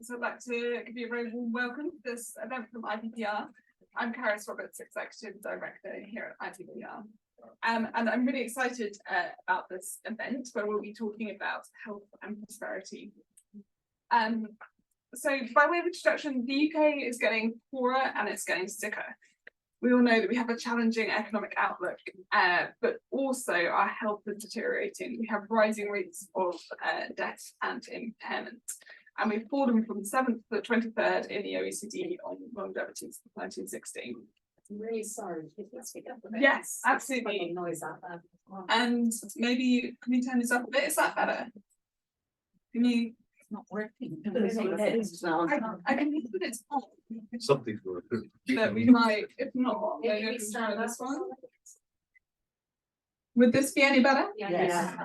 So I'd like to give you a very warm welcome to this event from IPPR. I'm Carys Roberts, Executive Director here at IPPR. And I'm really excited about this event where we'll be talking about health and prosperity. So by way of introduction, the UK is getting poorer and it's getting sicker. We all know that we have a challenging economic outlook, but also our health is deteriorating. We have rising rates of death and impairment. And we've fallen from 7th to the 23rd in the OECD on longevity since 1916. I'm really sorry. If you speak up a bit. Yes, absolutely. Noise out there. And maybe, can you turn this up a bit? Is that better? Can you? It's not working. I can hear that it's on. Something's working. But we might, if not, Maybe maybe we stand try up. this one. Would this be any better? Yes.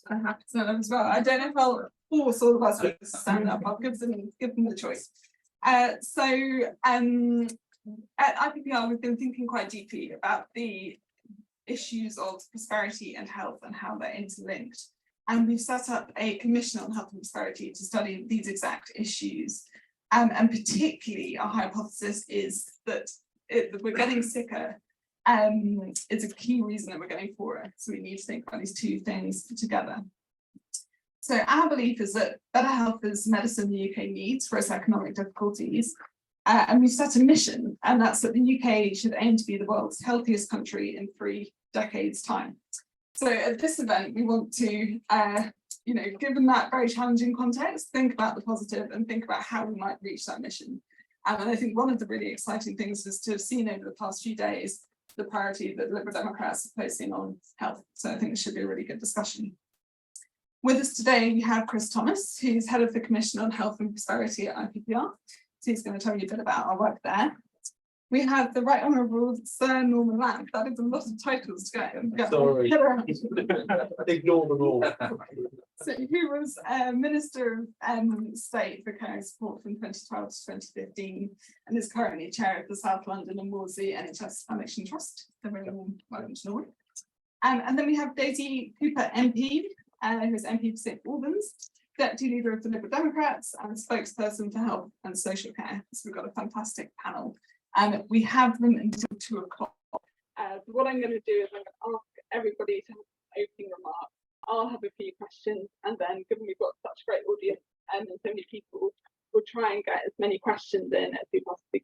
I have to stand up as well. I don't know if I'll force all of us to stand up. I'll give them the choice. At IPPR, we've been thinking quite deeply about the issues of prosperity and health and how they're interlinked. And we've set up a commission on health and prosperity to study these exact issues. And particularly our hypothesis is that we're getting sicker. It's a key reason that we're getting poorer. So we need to think about these two things together. So our belief is that better health is medicine the UK needs for its economic difficulties. And we've set a mission, and that's that the UK should aim to be the world's healthiest country in 3 decades' time. So at this event, we want to, given that very challenging context, think about the positive and think about how we might reach that mission. And I think one of the really exciting things is to have seen over the past few days the priority that Liberal Democrats are placing on health. So I think it should be a really good discussion. With us today, we have Chris Thomas, who's head of the Commission on Health and Prosperity at IPPR. So he's going to tell you a bit about our work there. We have the Right Honourable Sir Norman Lamb. That is a lot of titles to get Sorry. around. Ignore them all. So he was Minister of State for Caring Support from 2012 to 2015 and is currently chair of the South London and Wolsey NHS Foundation Trust. So very warm welcome to Norman. And then we have Daisy Cooper MP, who is MP for St Albans, Deputy Leader of the Liberal Democrats and Spokesperson for Health and Social Care. So we've got a fantastic panel. And we have them until 2 o'clock. What I'm going to do is I'm going to ask everybody to have an opening remark. I'll have a few questions, and then given we've got such a great audience and so many people, we'll try and get as many questions in as we possibly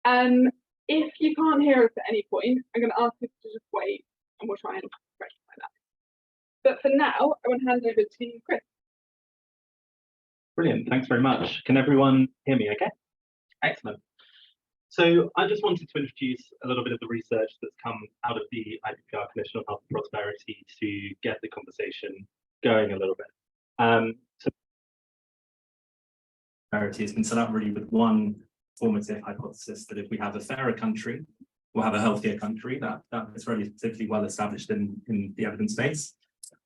can. If you can't hear us at any point, I'm going to ask you to just wait and we'll try and rectify that. But for now, I want to hand over to Chris. Brilliant, thanks very much. Can everyone hear me okay? Excellent. So I just wanted to introduce a little bit of the research that's come out of the IPPR Commission on Health and Prosperity to get the conversation going a little bit. Prosperity has been set up really with one formative hypothesis that if we have a fairer country, we'll have a healthier country. That is relatively well established in the evidence base.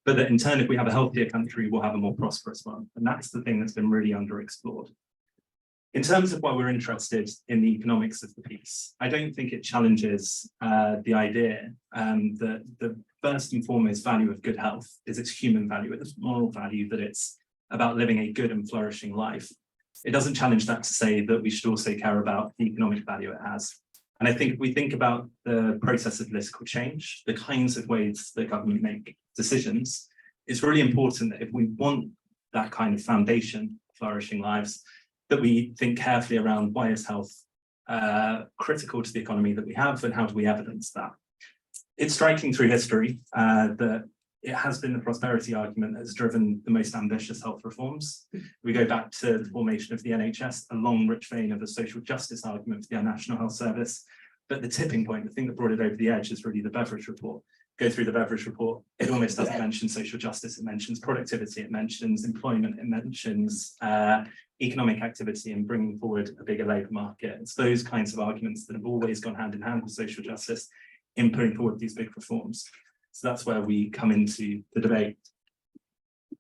But that in turn, if we have a healthier country, we'll have a more prosperous one. And that's the thing that's been really underexplored. In terms of why we're interested in the economics of the piece, I don't think it challenges the idea that the first and foremost value of good health is its human value, its moral value, that it's about living a good and flourishing life. It doesn't challenge that to say that we should also care about the economic value it has. And I think if we think about the process of political change, the kinds of ways that government make decisions, it's really important that if we want that kind of foundation, flourishing lives, that we think carefully around why is health critical to the economy that we have and how do we evidence that. It's striking through history that it has been the prosperity argument that has driven the most ambitious health reforms. We go back to the formation of the NHS, a long rich vein of a social justice argument for the National Health Service. But the tipping point, the thing that brought it over the edge is really the Beveridge report. Go through the Beveridge report, it almost doesn't mention social justice, it mentions productivity, it mentions employment, it mentions economic activity and bringing forward a bigger labour market. It's those kinds of arguments that have always gone hand in hand with social justice in putting forward these big reforms. So that's where we come into the debate.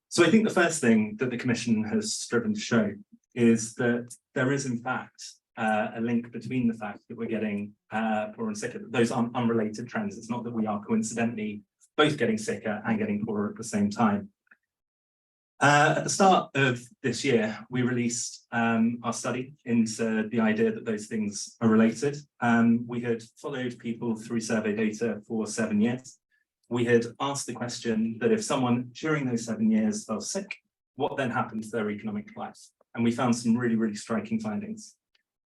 So I think the first thing that the Commission has striven to show is that there is in fact a link between the fact that we're getting poorer and sicker. Those are unrelated trends. It's not that we are coincidentally both getting sicker and getting poorer at the same time. At the start of this year, we released our study into the idea that those things are related. We had followed people through survey data for 7 years. We had asked the question that if someone during those 7 years fell sick, what then happened to their economic life? And we found some really, really striking findings.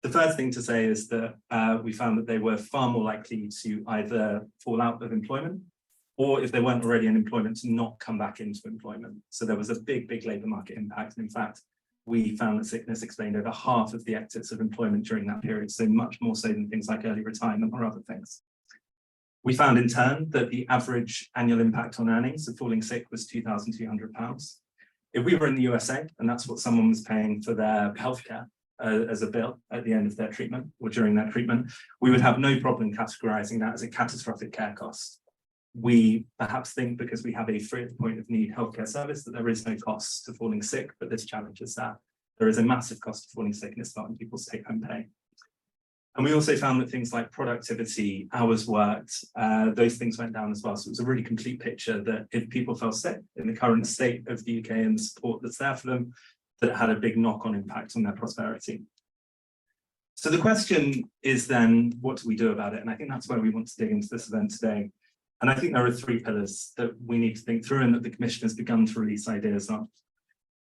The first thing to say is that we found that they were far more likely to either fall out of employment, or if they weren't already in employment, to not come back into employment. So there was a big, big labour market impact. And in fact, we found that sickness explained over half of the exits of employment during that period, so much more so than things like early retirement or other things. We found in turn that the average annual impact on earnings of falling sick was £2,200. If we were in the USA, and that's what someone was paying for their healthcare as a bill at the end of their treatment or during their treatment, we would have no problem categorising that as a catastrophic care cost. We perhaps think because we have a free at the point of need healthcare service that there is no cost to falling sick, but this challenges that. There is a massive cost to falling sick and it's not in people's take-home pay. And we also found that things like productivity, hours worked, those things went down as well. So it was a really complete picture that if people fell sick in the current state of the UK and the support that's there for them, that it had a big knock-on impact on their prosperity. So the question is then, what do we do about it? And I think that's where we want to dig into this event today. And I think there are 3 pillars that we need to think through and that the Commission has begun to release ideas on.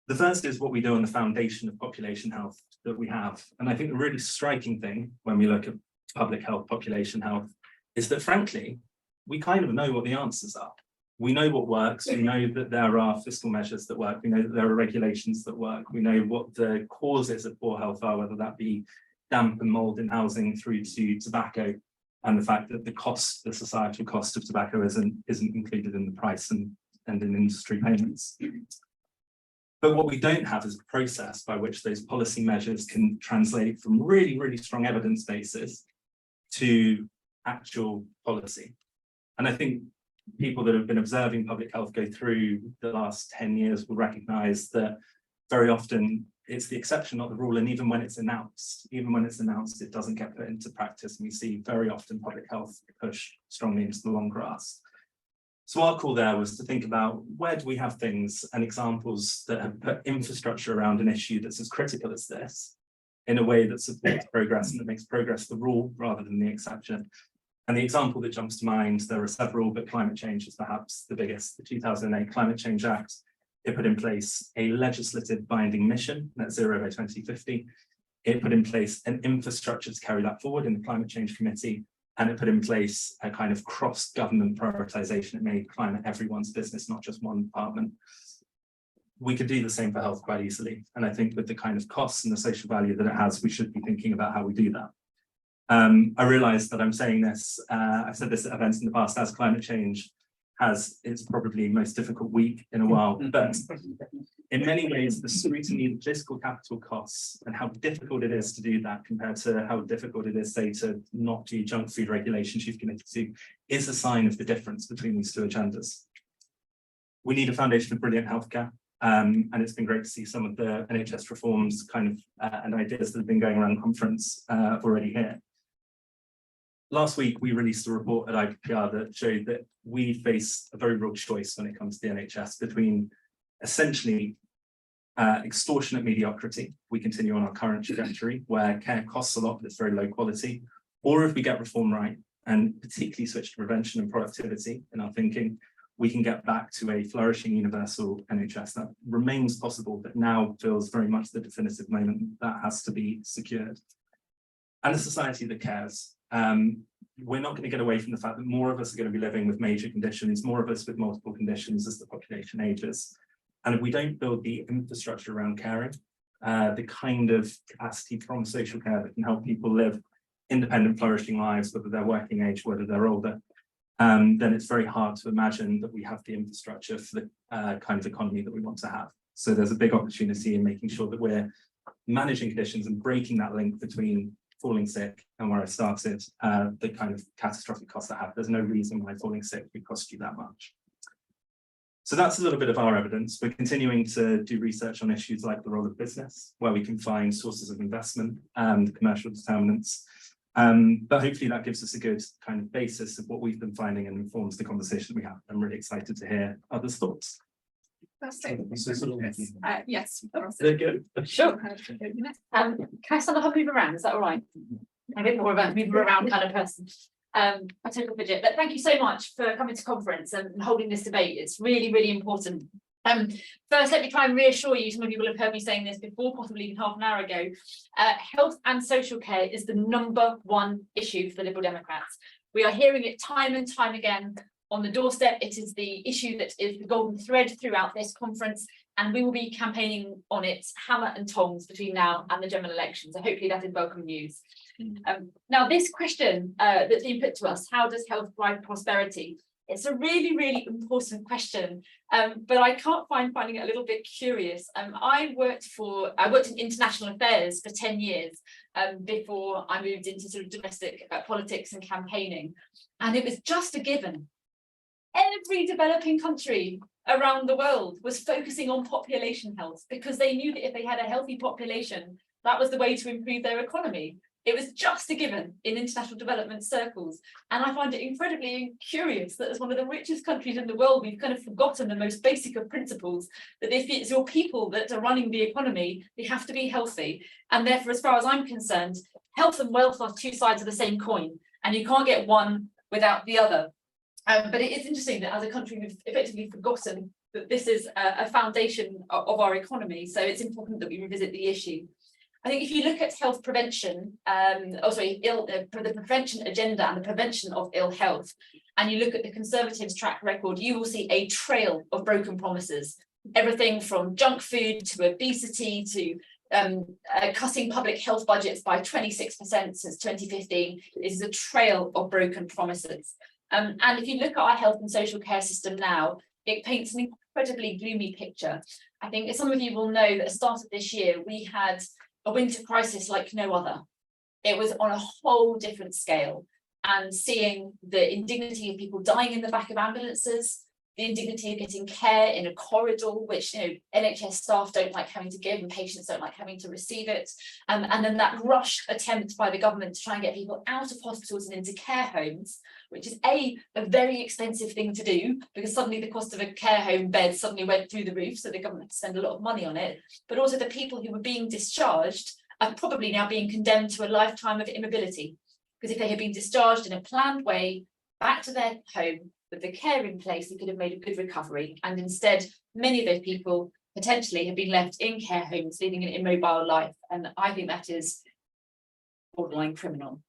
The first is what we do on the foundation of population health that we have. And I think the really striking thing when we look at public health, population health, is that frankly, we kind of know what the answers are. We know what works, we know that there are fiscal measures that work, we know that there are regulations that work, we know what the causes of poor health are, whether that be damp and mold in housing through to tobacco, and the fact that the cost, the societal cost of tobacco isn't included in the price and in industry payments. But what we don't have is a process by which those policy measures can translate from really, really strong evidence bases to actual policy. And I think people that have been observing public health go through the last 10 years will recognise that very often it's the exception, not the rule. And even when it's announced, it doesn't get put into practice. And we see very often public health push strongly into the long grass. So our call there was to think about where do we have things and examples that have put infrastructure around an issue that's as critical as this in a way that supports progress and that makes progress the rule rather than the exception. And the example that jumps to mind, there are several, but climate change is perhaps the biggest. The 2008 Climate Change Act, it put in place a legislative binding mission, net zero by 2050. It put in place an infrastructure to carry that forward in the Climate Change Committee, and it put in place a kind of cross-government prioritisation. It made climate everyone's business, not just one department. We could do the same for health quite easily. And I think with the kind of costs and the social value that it has, we should be thinking about how we do that. I realise that I'm saying this, I've said this at events in the past, as climate change has its probably most difficult week in a while, but in many ways, the scrutiny of political capital costs and how difficult it is to do that compared to how difficult it is, say, to not do junk food regulations you've committed to, is a sign of the difference between these 2 agendas. We need a foundation of brilliant healthcare, and it's been great to see some of the NHS reforms kind of and ideas that have been going around conference already here. Last week, we released a report at IPPR that showed that we face a very real choice when it comes to the NHS between essentially extortionate mediocrity. We continue on our current trajectory where care costs a lot, but it's very low quality. Or if we get reform right, and particularly switch to prevention and productivity in our thinking, we can get back to a flourishing universal NHS that remains possible, but now feels very much the definitive moment that has to be secured. And a society that cares. We're not going to get away from the fact that more of us are going to be living with major conditions, more of us with multiple conditions as the population ages. And if we don't build the infrastructure around caring, the kind of capacity from social care that can help people live independent, flourishing lives, whether they're working age, whether they're older, then it's very hard to imagine that we have the infrastructure for the kind of economy that we want to have. So there's a big opportunity in making sure that we're managing conditions and breaking that link between falling sick and where I started, the kind of catastrophic costs that have. There's no reason why falling sick would cost you that much. So that's a little bit of our evidence. We're continuing to do research on issues like the role of business, where we can find sources of investment and commercial determinants. But hopefully that gives us a good kind of basis of what we've been finding and informs the conversation we have. I'm really excited to hear others' thoughts. Yes. There you go. Sure. Can I stand up and move around? Is that all right? I'm a bit more of a move around kind of person. I took a fidget, but thank you so much for coming to conference and holding this debate. It's really, really important. First, let me try and reassure you, some of you will have heard me saying this before, possibly even half an hour ago. Health and social care is the #1 issue for the Liberal Democrats. We are hearing it time and time again on the doorstep. It is the issue that is the golden thread throughout this conference, and we will be campaigning on it hammer and tongs between now and the general election. So hopefully that is welcome news. Now, this question that's been put to us, how does health drive prosperity? It's a really, really important question, but I can't finding it a little bit curious. I worked in international affairs for 10 years before I moved into sort of domestic politics and campaigning, and it was just a given. Every developing country around the world was focusing on population health because they knew that if they had a healthy population, that was the way to improve their economy. It was just a given in international development circles. And I find it incredibly curious that as one of the richest countries in the world, we've kind of forgotten the most basic of principles, that if it's your people that are running the economy, they have to be healthy. And therefore, as far as I'm concerned, health and wealth are two sides of the same coin, and you can't get one without the other. But it is interesting that as a country, we've effectively forgotten that this is a foundation of our economy. So it's important that we revisit the issue. I think if you look at health prevention, the prevention agenda and the prevention of ill health, and you look at the Conservatives' track record, you will see a trail of broken promises. Everything from junk food to obesity to cutting public health budgets by 26% since 2015 is a trail of broken promises. And if you look at our health and social care system now, it paints an incredibly gloomy picture. I think some of you will know that at the start of this year, we had a winter crisis like no other. It was on a whole different scale, and seeing the indignity of people dying in the back of ambulances, the indignity of getting care in a corridor, which NHS staff don't like having to give and patients don't like having to receive it, and then that rushed attempt by the government to try and get people out of hospitals and into care homes, which is a very expensive thing to do, because suddenly the cost of a care home bed suddenly went through the roof, so the government had to spend a lot of money on it. But also the people who were being discharged are probably now being condemned to a lifetime of immobility, because if they had been discharged in a planned way back to their home with the care in place, they could have made a good recovery. And instead, many of those people potentially have been left in care homes, leading an immobile life. And I think that is borderline criminal.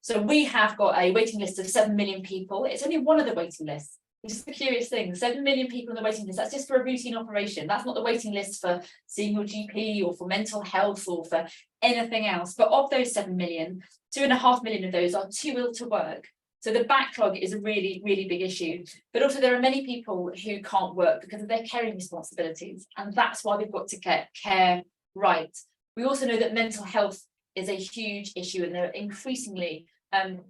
So we have got a waiting list of 7 million people. It's only one of the waiting lists. It's just a curious thing. 7 million people on the waiting list. That's just for a routine operation. That's not the waiting list for seeing your GP or for mental health or for anything else. But of those 7 million, 2.5 million of those are too ill to work. So the backlog is a really, really big issue. But also there are many people who can't work because of their caring responsibilities. And that's why we've got to get care right. We also know that mental health is a huge issue, and there are increasingly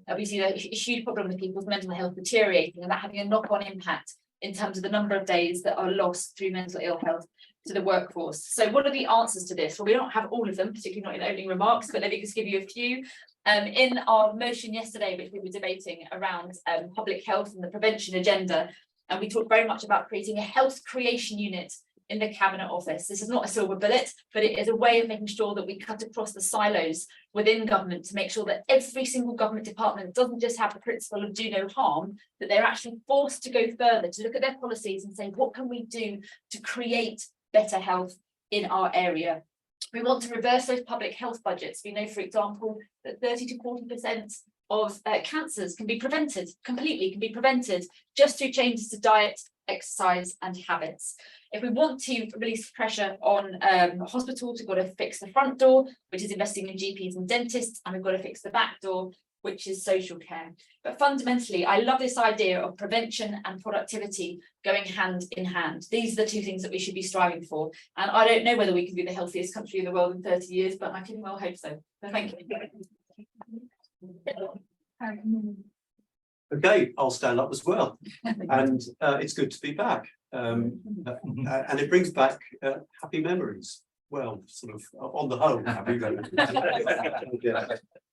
obviously a huge problem with people's mental health deteriorating, and that having a knock-on impact in terms of the number of days that are lost through mental ill health to the workforce. So what are the answers to this? Well, we don't have all of them, particularly not in opening remarks, but let me just give you a few. In our motion yesterday, which we were debating around public health and the prevention agenda, and we talked very much about creating a health creation unit in the Cabinet Office. This is not a silver bullet, but it is a way of making sure that we cut across the silos within government to make sure that every single government department doesn't just have the principle of do no harm, that they're actually forced to go further, to look at their policies and say, what can we do to create better health in our area? We want to reverse those public health budgets. We know, for example, that 30 to 40% of cancers can be prevented, just through changes to diet, exercise and habits. If we want to release pressure on hospitals, we've got to fix the front door, which is investing in GPs and dentists, and we've got to fix the back door, which is social care. But fundamentally, I love this idea of prevention and productivity going hand in hand. These are the two things that we should be striving for. And I don't know whether we can be the healthiest country in the world in 30 years, but I can well hope so. So thank you. Okay, I'll stand up as well. And it's good to be back. And it brings back happy memories. Well, sort of on the whole, happy memories.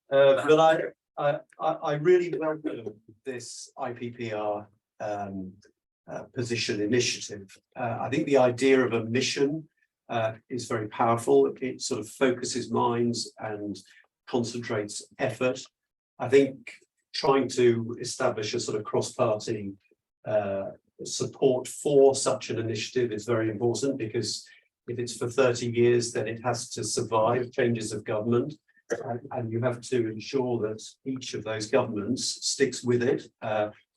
But I really welcome this IPPR position initiative. I think the idea of a mission is very powerful. It sort of focuses minds and concentrates effort. I think trying to establish a sort of cross-party support for such an initiative is very important, because if it's for 30 years, then it has to survive changes of government. And you have to ensure that each of those governments sticks with it,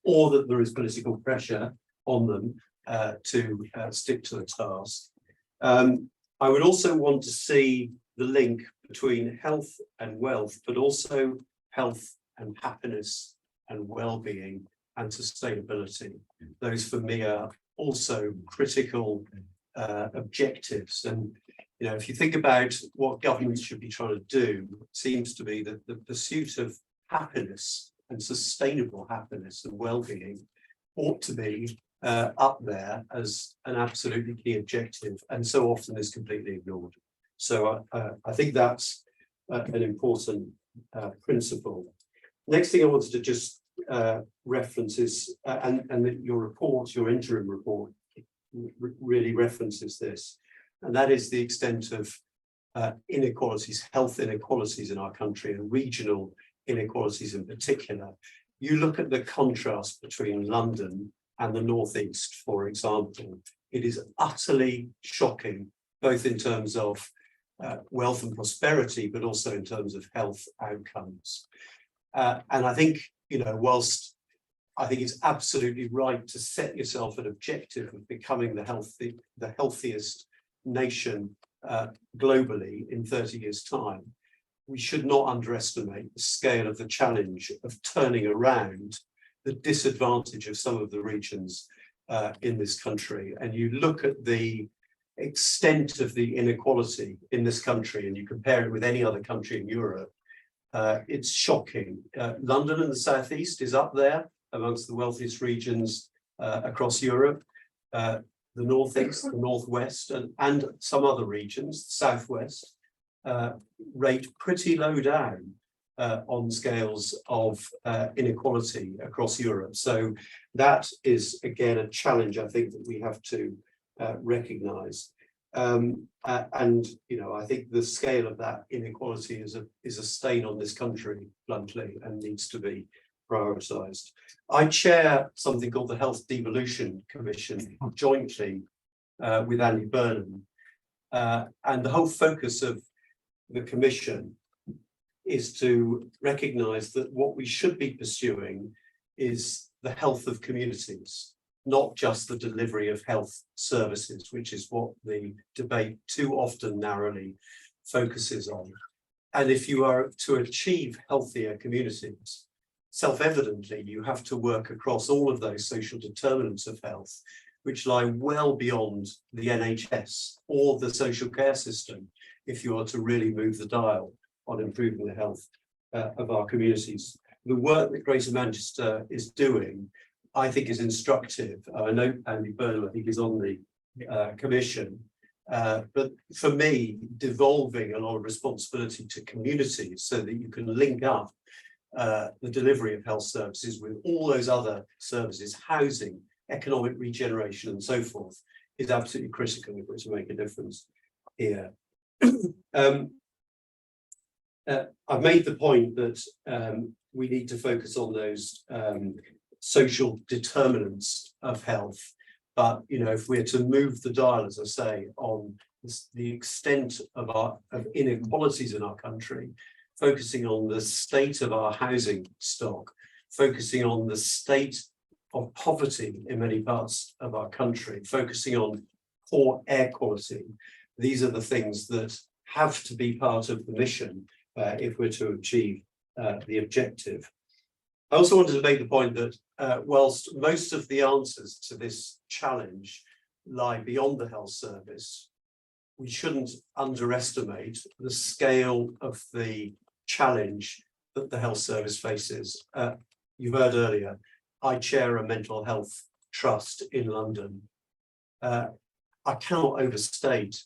or that there is political pressure on them to stick to the task. I would also want to see the link between health and wealth, but also health and happiness and well-being and sustainability. Those for me are also critical objectives. And if you think about what governments should be trying to do, it seems to be that the pursuit of happiness and sustainable happiness and well-being ought to be up there as an absolutely key objective, and so often is completely ignored. So I think that's an important principle. Next thing I wanted to just reference is, and that your report, your interim report, really references this, and that is the extent of inequalities, health inequalities in our country, and regional inequalities in particular. You look at the contrast between London and the Northeast, for example. It is utterly shocking, both in terms of wealth and prosperity, but also in terms of health outcomes. And I think, whilst I think it's absolutely right to set yourself an objective of becoming the healthiest nation globally in 30 years' time, we should not underestimate the scale of the challenge of turning around the disadvantage of some of the regions in this country. And you look at the extent of the inequality in this country and you compare it with any other country in Europe, it's shocking. London and the Southeast is up there amongst the wealthiest regions across Europe. The Northeast, the Northwest, and some other regions, the Southwest, rate pretty low down on scales of inequality across Europe. So that is, again, a challenge I think that we have to recognise. And I think the scale of that inequality is a stain on this country, bluntly, and needs to be prioritised. I chair something called the Health Devolution Commission jointly with Andy Burnham, and the whole focus of the commission is to recognise that what we should be pursuing is the health of communities, not just the delivery of health services, which is what the debate too often narrowly focuses on. And if you are to achieve healthier communities, self-evidently, you have to work across all of those social determinants of health, which lie well beyond the NHS or the social care system, if you are to really move the dial on improving the health of our communities. The work that Greater Manchester is doing, I think, is instructive. I know Andy Burnham, I think, is on the commission, but for me, devolving a lot of responsibility to communities so that you can link up the delivery of health services with all those other services, housing, economic regeneration, and so forth, is absolutely critical if we're to make a difference here. I've made the point that we need to focus on those social determinants of health, but if we're to move the dial, as I say, on the extent of inequalities in our country, focusing on the state of our housing stock, focusing on the state of poverty in many parts of our country, focusing on poor air quality, these are the things that have to be part of the mission if we're to achieve the objective. I also wanted to make the point that whilst most of the answers to this challenge lie beyond the health service, we shouldn't underestimate the scale of the challenge that the health service faces. You heard earlier, I chair a mental health trust in London. I cannot overstate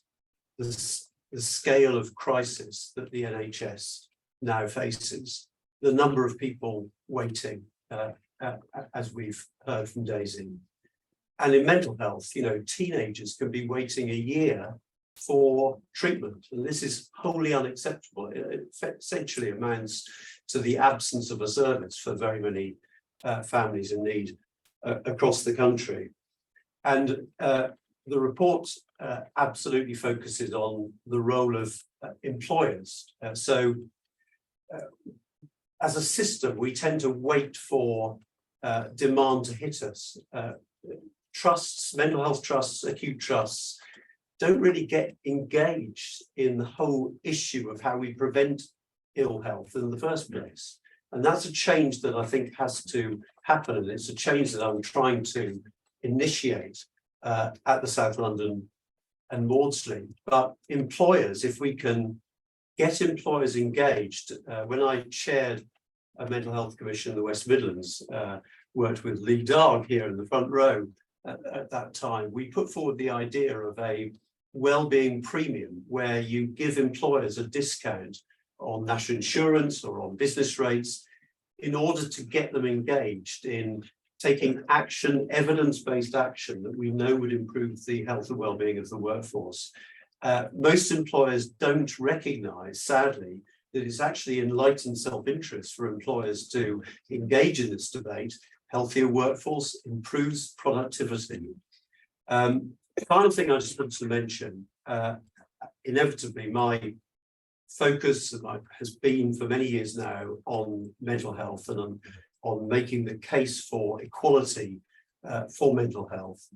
the scale of crisis that the NHS now faces, the number of people waiting, as we've heard from Daisy. And in mental health, you know, teenagers can be waiting a year for treatment, and this is wholly unacceptable. It essentially amounts to the absence of a service for very many families in need across the country. And the report absolutely focuses on the role of employers. As a system, we tend to wait for demand to hit us. Trusts, mental health trusts, acute trusts, don't really get engaged in the whole issue of how we prevent ill health in the first place. And that's a change that I think has to happen. And it's a change that I'm trying to initiate at the South London and Maudsley. But employers, if we can get employers engaged, when I chaired a mental health commission in the West Midlands, worked with Lee Darg here in the front row at that time, we put forward the idea of a wellbeing premium where you give employers a discount on national insurance or on business rates in order to get them engaged in taking action, evidence-based action that we know would improve the health and well-being of the workforce. Most employers don't recognise, sadly, that it's actually enlightened self-interest for employers to engage in this debate. Healthier workforce improves productivity. Final thing I just want to mention, inevitably my focus has been for many years now on mental health and on making the case for equality for mental health.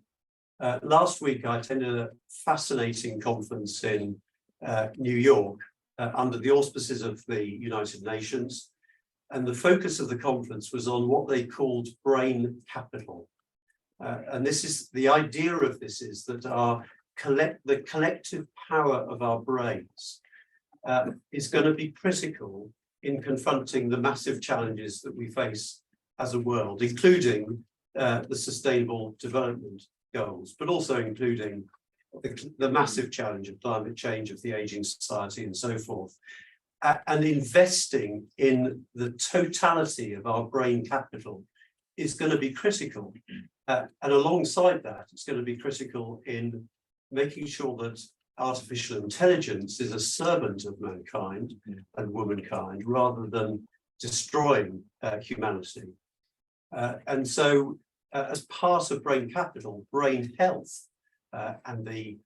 Last week I attended a fascinating conference in New York under the auspices of the United Nations, and the focus of the conference was on what they called brain capital. And this is the idea of this is that the collective power of our brains is going to be critical in confronting the massive challenges that we face as a world, including the Sustainable Development Goals, but also including the massive challenge of climate change, of the aging society, and so forth. And investing in the totality of our brain capital is going to be critical. And alongside that, it's going to be critical in making sure that artificial intelligence is a servant of mankind and womankind rather than destroying humanity. And so as part of brain capital, brain health and the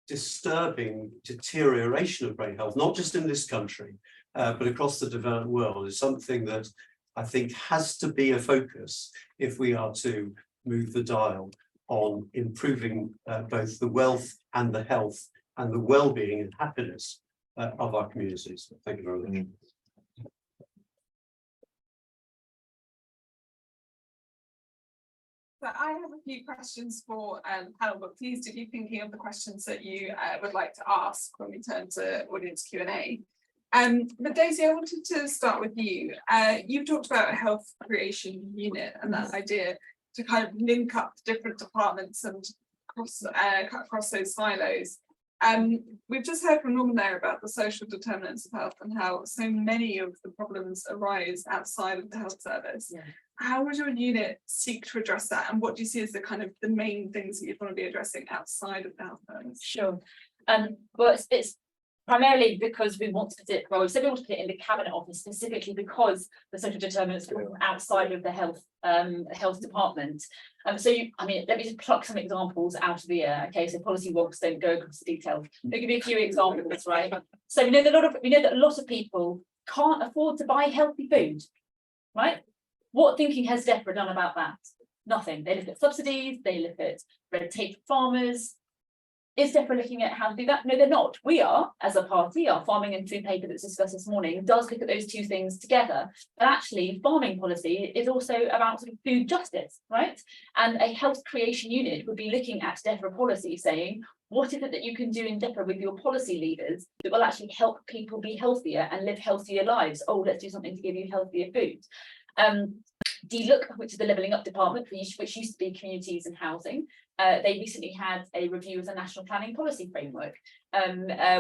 disturbing deterioration of brain health, not just in this country, but across the developed world, is something that I think has to be a focus if we are to move the dial on improving both the wealth and the health and the well-being and happiness of our communities. Thank you very much. So I have a few questions for panel, but please do keep thinking of the questions that you would like to ask when we turn to audience Q&A. But Daisy, I wanted to start with you. You've talked about a health creation unit and that idea to kind of link up different departments and cut across those silos. We've just heard from Norman there about the social determinants of health and how so many of the problems arise outside of the health service. Yeah. How would your unit seek to address that, and what do you see as the kind of the main things that you'd want to be addressing outside of the health service? Sure. Well, it's primarily because we want to put it, well, we said we want to put it in the Cabinet Office specifically because the social determinants come outside of the health department. So I mean, let me just pluck some examples out of the air. Okay, so policy wonks don't go across the detail. I'll give you a few examples, right? So we know that a lot of people can't afford to buy healthy food, right? What thinking has DEFRA done about that? Nothing. They look at subsidies, they look at red tape for farmers. Is DEFRA looking at how to do that? No, they're not. We are, as a party, our farming and food paper that's discussed this morning does look at those two things together. But actually, farming policy is also about sort of food justice, right? And a health creation unit would be looking at DEFRA policy saying, what is it that you can do in DEFRA with your policy leaders that will actually help people be healthier and live healthier lives? Oh, let's do something to give you healthier food. DLUC, which is the Levelling Up Department, which used to be Communities and Housing, they recently had a review of the National Planning Policy Framework,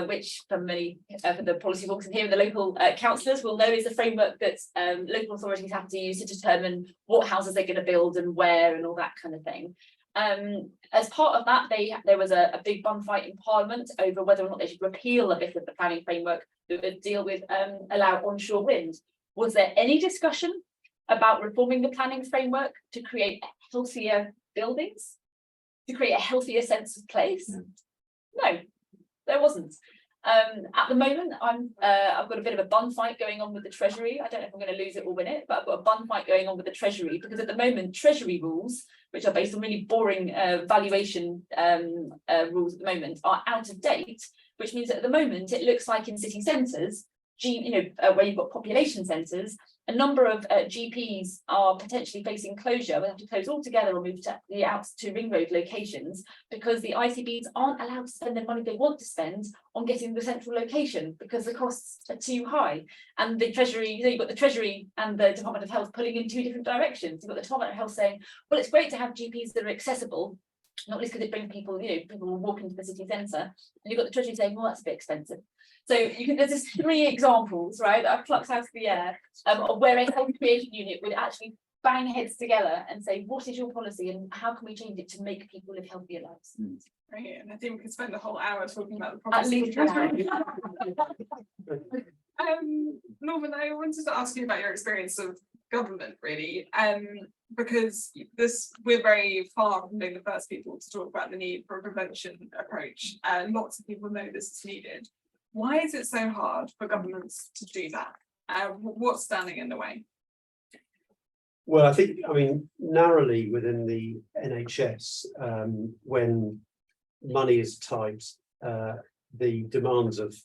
which for the policy wonks in here and the local councillors will know is a framework that local authorities have to use to determine what houses they're going to build and where and all that kind of thing. As part of that, there was a big bun fight in Parliament over whether or not they should repeal a bit of the planning framework that would deal with allow onshore wind. Was there any discussion about reforming the planning framework to create healthier buildings, to create a healthier sense of place? No, there wasn't. At the moment, I've got a bit of a bun fight going on with the Treasury. I don't know if I'm going to lose it or win it, but I've got a bun fight going on with the Treasury because at the moment, Treasury rules, which are based on really boring valuation rules at the moment, are out of date, which means that at the moment it looks like in city centres, where you've got population centres, a number of GPs are potentially facing closure. They have to close altogether or move to the out to ring road locations because the ICBs aren't allowed to spend the money they want to spend on getting the central location because the costs are too high. And the Treasury, you've got the Treasury and the Department of Health pulling in two different directions. You've got the Department of Health saying, well, it's great to have GPs that are accessible, not least because it brings people, people will walk into the city centre. And you've got the Treasury saying, well, that's a bit expensive. So there's just 3 examples, right, that I've plucked out of the air of where a health creation unit would actually bang heads together and say, what is your policy and how can we change it to make people live healthier lives? Right, and I think we could spend the whole hour talking about the At problems. least Norman, I wanted to ask you about your experience of government, really, because we're very far from being the first people to talk about the need for a prevention approach, and lots of people know this is needed. Why is it so hard for governments to do that? What's standing in the way? Well, I mean, narrowly within the NHS, when money is tight, the demands of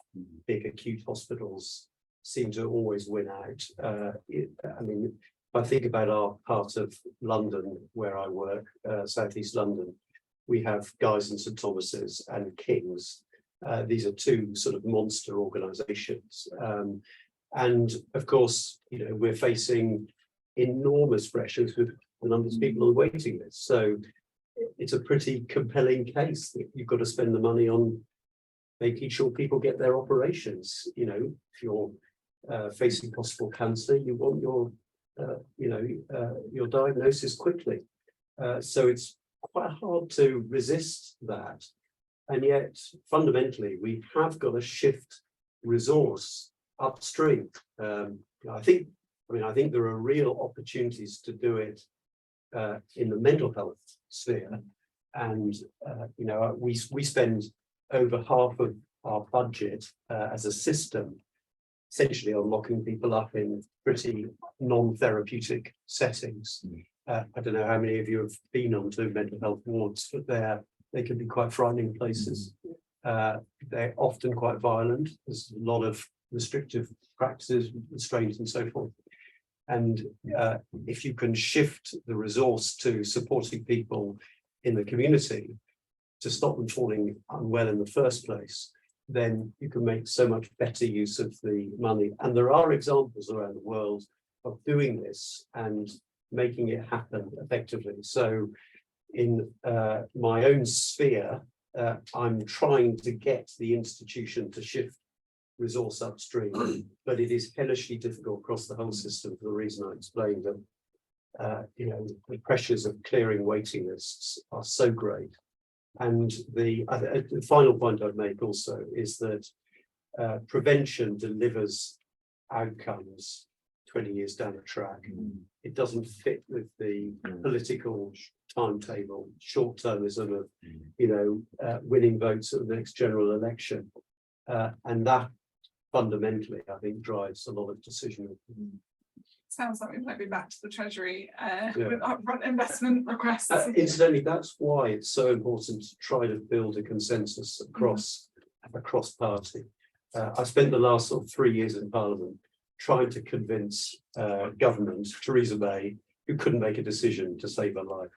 big acute hospitals seem to always win out. I mean, if I think about our part of London where I work, Southeast London, we have Guy's and St Thomas's and King's. These are 2 sort of monster organisations, and of course, we're facing enormous pressures with the numbers of people on the waiting list. So it's a pretty compelling case that you've got to spend the money on making sure people get their operations. If you're facing possible cancer, you want your diagnosis quickly. So it's quite hard to resist that. And yet, fundamentally, we have got to shift resource upstream. I think there are real opportunities to do it in the mental health sphere, and we spend over half of our budget as a system, essentially on locking people up in pretty non-therapeutic settings. I don't know how many of you have been onto mental health wards, but they can be quite frightening places. They're often quite violent. There's a lot of restrictive practices, restraints and so forth. And if you can shift the resource to supporting people in the community to stop them falling unwell in the first place, then you can make so much better use of the money. And there are examples around the world of doing this and making it happen effectively. So in my own sphere, I'm trying to get the institution to shift resource upstream, but it is hellishly difficult across the whole system for the reason I explained. That the pressures of clearing waiting lists are so great. And the final point I'd make also is that prevention delivers outcomes 20 years down the track. It doesn't fit with the political timetable, short-termism of winning votes at the next general election, and that fundamentally, I think, drives a lot of decision. Sounds like we might be back to the Treasury with upfront investment requests. Incidentally, that's why it's so important to try to build a consensus across party. I spent the last sort of 3 years in Parliament trying to convince government, Theresa May, who couldn't make a decision to save her life,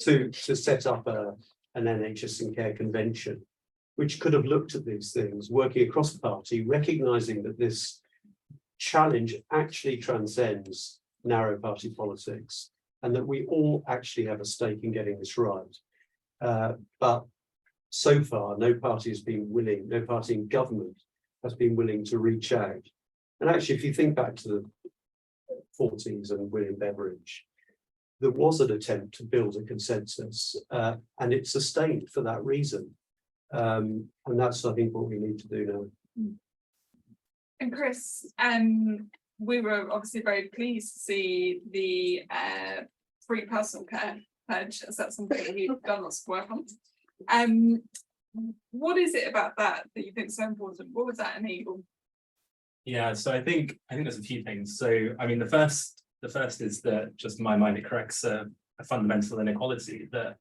to set up an NHS and care convention, which could have looked at these things, working across party, recognising that this challenge actually transcends narrow party politics, and that we all actually have a stake in getting this right. But so far, no party in government has been willing to reach out. And actually, if you think back to the 40s and William Beveridge, there was an attempt to build a consensus, and it's sustained for that reason. And that's, I think, what we need to do now. And Chris, we were obviously very pleased to see the free personal care pledge, as that's something that we've done lots of work on. What is it about that you think is so important? What would that enable? Yeah, so I think there's a few things. So I mean, the first is that, just in my mind, it corrects a fundamental inequality that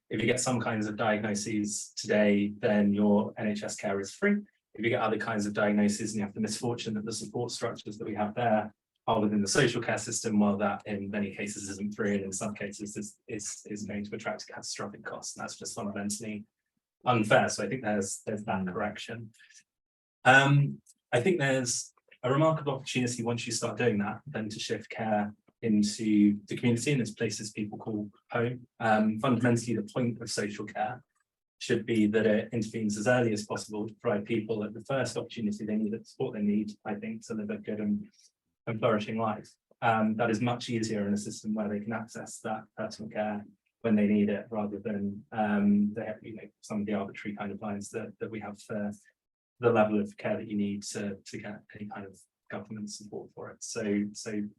if you get some kinds of diagnoses today, then your NHS care is free. If you get other kinds of diagnoses and you have the misfortune that the support structures that we have there are within the social care system, well, that in many cases isn't free, and in some cases is going to attract catastrophic costs, and that's just fundamentally unfair. So I think there's that correction. I think there's a remarkable opportunity once you start doing that, then to shift care into the community and into places people call home. Fundamentally, the point of social care should be that it intervenes as early as possible to provide people at the first opportunity they need, the support they need, I think, to live a good and flourishing life. That is much easier in a system where they can access that personal care when they need it, rather than some of the arbitrary kind of lines that we have for the level of care that you need to get any kind of government support for it. So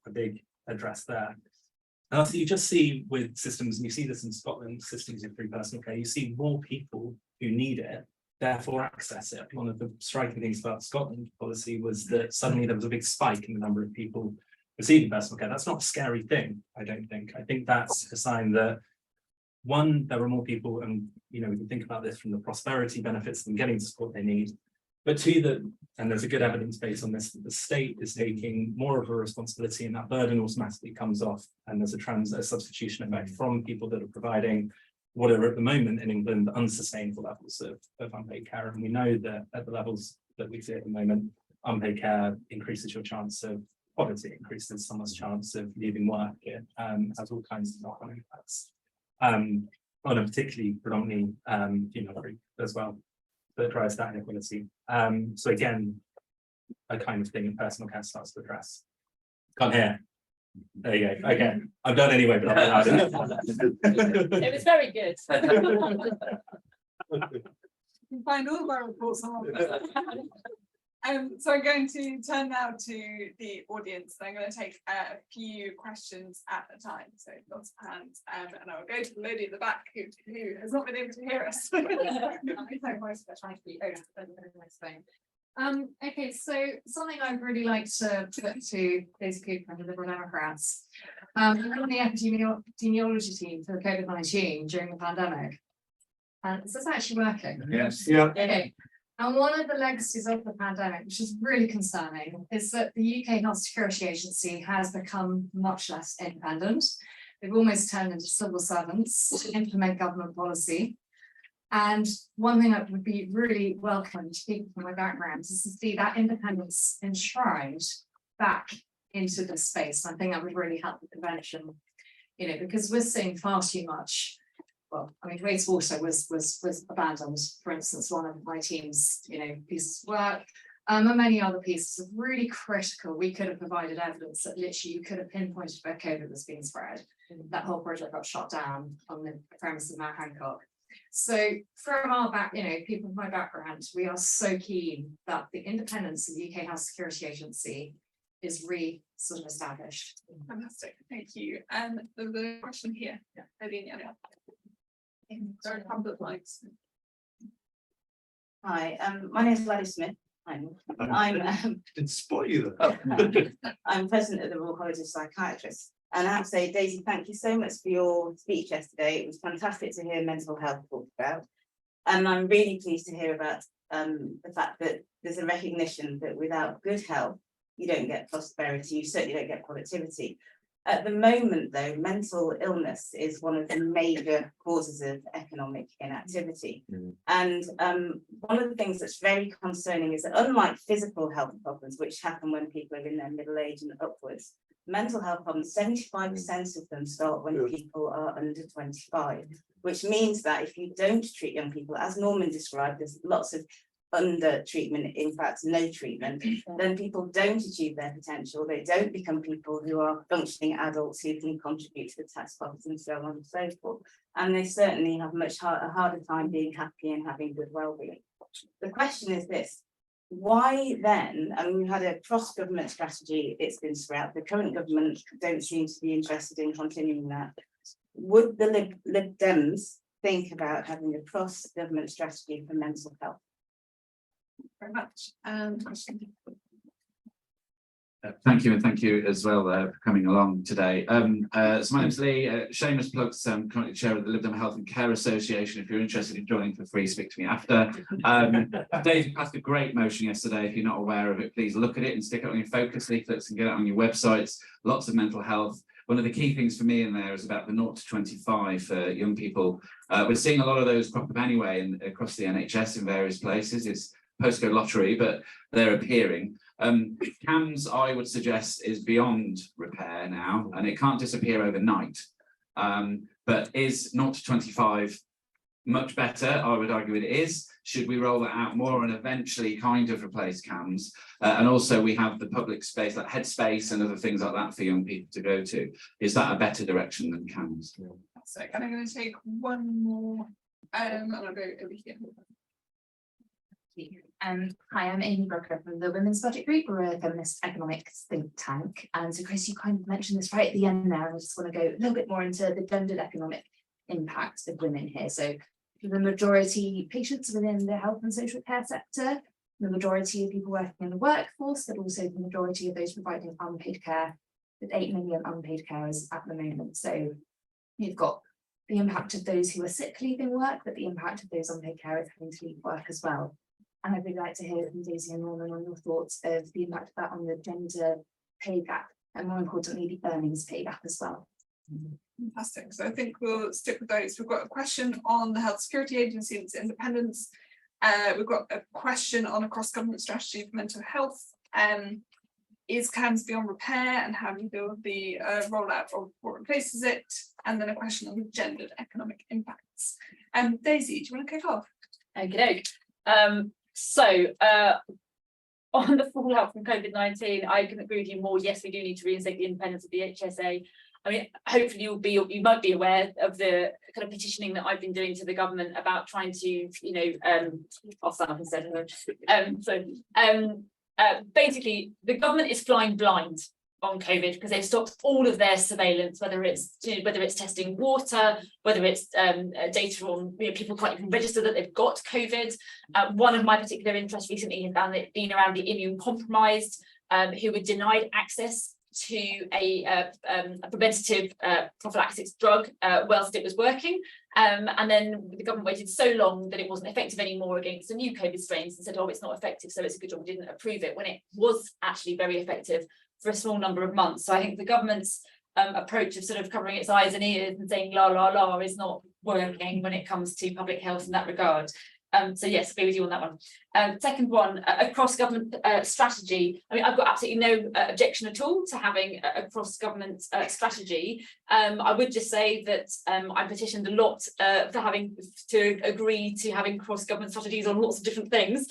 a big address there. And also you just see with systems, and you see this in Scotland, systems of free personal care, you see more people who need it, therefore access it. One of the striking things about Scotland policy was that suddenly there was a big spike in the number of people receiving personal care. That's not a scary thing, I don't think. I think that's a sign that, one, there are more people, and we can think about this from the prosperity benefits of them getting the support they need. But two, that, and there's a good evidence base on this, that the state is taking more of a responsibility, and that burden automatically comes off, and there's a substitution effect from people that are providing what are at the moment in England unsustainable levels of unpaid care. And we know that at the levels that we see at the moment, unpaid care increases your chance of poverty, increases someone's chance of leaving work. It has all kinds of knock-on impacts on a particularly predominantly female group as well, that drives that inequality. So again, a kind of thing in personal care starts to address. Can't hear. There you go. Okay, I'm done anyway, but It was very good. You can find all of our reports on so I'm going to turn now to the audience. I'm going to take a few questions at a time. So lots of hands, and I'll go to the lady at the back who has not been able to hear us. Okay, so something I'd really like to put to those people from the Liberal Democrats. I'm on the epidemiology team for COVID-19 during the pandemic. And this is actually working. Yes. Yeah. Okay. And one of the legacies of the pandemic, which is really concerning, is that the UK Health Security Agency has become much less independent. They've almost turned into civil servants to implement government policy. And one thing that would be really welcome to people from my background is to see that independence enshrined back into this space. And I think that would really help the convention, because we're seeing far too much. Well, I mean, wastewater was abandoned, for instance, one of my team's, pieces of work, and many other pieces of really critical. We could have provided evidence that literally you could have pinpointed where COVID was being spread. That whole project got shut down on the premise of Mount Hancock. So from our back, people from my background, we are so keen that the independence of the UK Health Security Agency is sort of established. Fantastic, thank you. And there's a question here. Yeah, sorry, public lights. Hi, my name is Gladys Smith. I'm Didn't spot you there. I'm president of the Royal College of Psychiatrists. And I have to say, Daisy, thank you so much for your speech yesterday. It was fantastic to hear mental health talked about. And I'm really pleased to hear about the fact that there's a recognition that without good health, you don't get prosperity, you certainly don't get productivity. At the moment, though, mental illness is one of the major causes of economic inactivity. And one of the things that's very concerning is that unlike physical health problems, which happen when people are in their middle age and upwards, mental health problems, 75% of them start when people are under 25, which means that if you don't treat young people, as Norman described, there's lots of under treatment, in fact, no treatment, then people don't achieve their potential. They don't become people who are functioning adults who can contribute to the tax pot and so on and so forth. And they certainly have a harder time being happy and having good well-being. The question is this: why then, and we've had a cross-government strategy, it's been scrapped, the current government don't seem to be interested in continuing that. Would the Lib Dems think about having a cross-government strategy for mental health? Very much. And question. Thank you, and thank you as well for coming along today. So my name's Lee, shameless plugs, currently chair of the Liberal Health and Care Association. If you're interested in joining for free, speak to me after. Dave passed a great motion yesterday. If you're not aware of it, please look at it and stick it on your focus leaflets and get it on your websites. Lots of mental health. One of the key things for me in there is about the 0 to 25 for young people. We're seeing a lot of those crop up anyway across the NHS in various places. It's postcode lottery, but they're appearing. CAMS, I would suggest, is beyond repair now, and it can't disappear overnight. But is 0 to 25 much better? I would argue it is. Should we roll that out more and eventually kind of replace CAMS? And also we have the public space like Headspace and other things like that for young people to go to. Is that a better direction than CAMS? So I'm going to take one more, and I'll go over here. Hi, I'm Amy Brooker from the Women's Budget Group. We're a feminist economics think tank. And so, Chris, you kind of mentioned this right at the end there. I just want to go a little bit more into the gendered economic impact of women here. So, the majority patients within the health and social care sector, the majority of people working in the workforce, but also the majority of those providing unpaid care, with 8 million unpaid carers at the moment. So, you've got the impact of those who are sick leaving work, but the impact of those unpaid carers having to leave work as well. And I'd really like to hear from Daisy and Norman on your thoughts of the impact of that on the gender pay gap, and more importantly, the earnings pay gap as well. Fantastic. So I think we'll stick with those. We've got a question on the Health Security Agency and its independence. We've got a question on a cross-government strategy for mental health. Is CAMS beyond repair, and how do you build the rollout of what replaces it? And then a question on the gendered economic impacts. Daisy, do you want to kick off? Okay. On the fallout from COVID-19, I can agree with you more. Yes, we do need to reinstate the independence of the HSA. I mean, hopefully you might be aware of the kind of petitioning that I've been doing to the government about trying to, I'll stand up instead of basically the government is flying blind on COVID because they've stopped all of their surveillance, whether it's testing water, whether it's data on people can't even register that they've got COVID. One of my particular interests recently has been around the immune compromised who were denied access to a preventative prophylaxis drug whilst it was working. And then the government waited so long that it wasn't effective anymore against the new COVID strains and said, oh, it's not effective, so it's a good job we didn't approve it, when it was actually very effective for a small number of months. So I think the government's approach of sort of covering its eyes and ears and saying la la la is not working when it comes to public health in that regard. So yes, agree with you on that one. Second one, a cross-government strategy. I mean, I've got absolutely no objection at all to having a cross-government strategy. I would just say that I petitioned a lot for having to agree to having cross-government strategies on lots of different things.